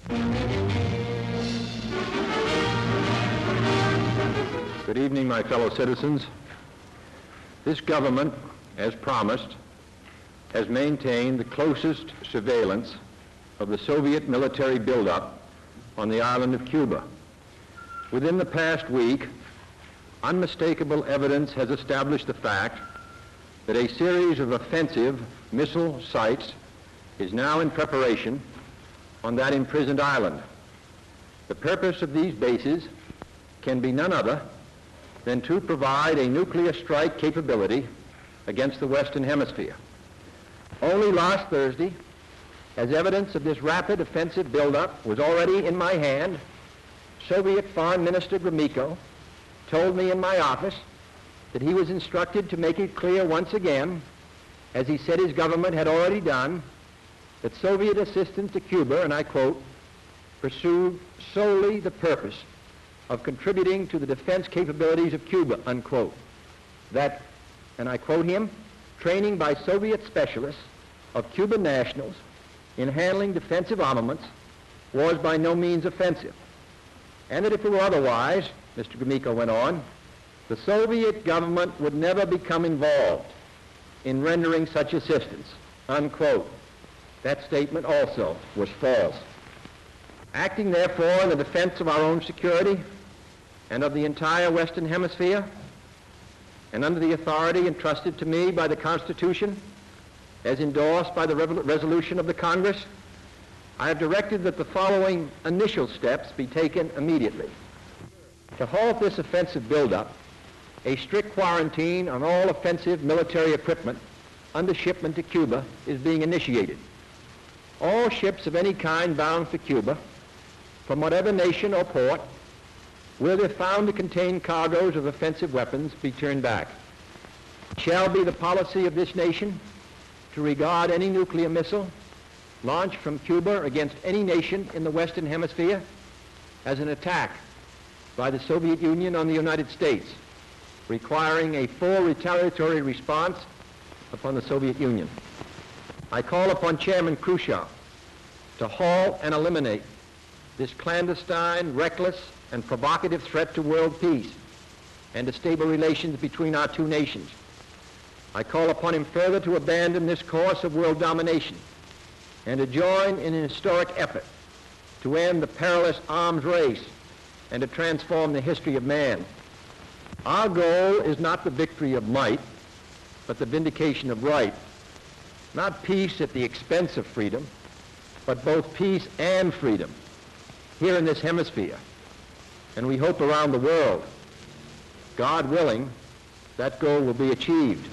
Good evening, my fellow citizens. This government, as promised, has maintained the closest surveillance of the Soviet military buildup on the island of Cuba. Within the past week, unmistakable evidence has established the fact that a series of offensive missile sites is now in preparation on that imprisoned island. The purpose of these bases can be none other than to provide a nuclear strike capability against the Western Hemisphere. Only last Thursday, as evidence of this rapid offensive buildup was already in my hand, Soviet Foreign Minister Gromyko told me in my office that he was instructed to make it clear once again, as he said his government had already done, that Soviet assistance to Cuba, and I quote, pursued solely the purpose of contributing to the defense capabilities of Cuba, unquote. That, and I quote him, training by Soviet specialists of Cuban nationals in handling defensive armaments was by no means offensive. And that if it were otherwise, Mr. Gromyko went on, the Soviet government would never become involved in rendering such assistance, unquote. That statement also was false. Acting therefore in the defense of our own security and of the entire Western Hemisphere, and under the authority entrusted to me by the Constitution, as endorsed by the resolution of the Congress, I have directed that the following initial steps be taken immediately. To halt this offensive buildup, a strict quarantine on all offensive military equipment under shipment to Cuba is being initiated. All ships of any kind bound for Cuba, from whatever nation or port, will, if found to contain cargoes of offensive weapons, be turned back. It shall be the policy of this nation to regard any nuclear missile launched from Cuba against any nation in the Western Hemisphere as an attack by the Soviet Union on the United States, requiring a full retaliatory response upon the Soviet Union. I call upon Chairman Khrushchev to halt and eliminate this clandestine, reckless, and provocative threat to world peace and to stable relations between our two nations. I call upon him further to abandon this course of world domination and to join in an historic effort to end the perilous arms race and to transform the history of man. Our goal is not the victory of might, but the vindication of right. Not peace at the expense of freedom, but both peace and freedom here in this hemisphere, and we hope around the world. God willing, that goal will be achieved.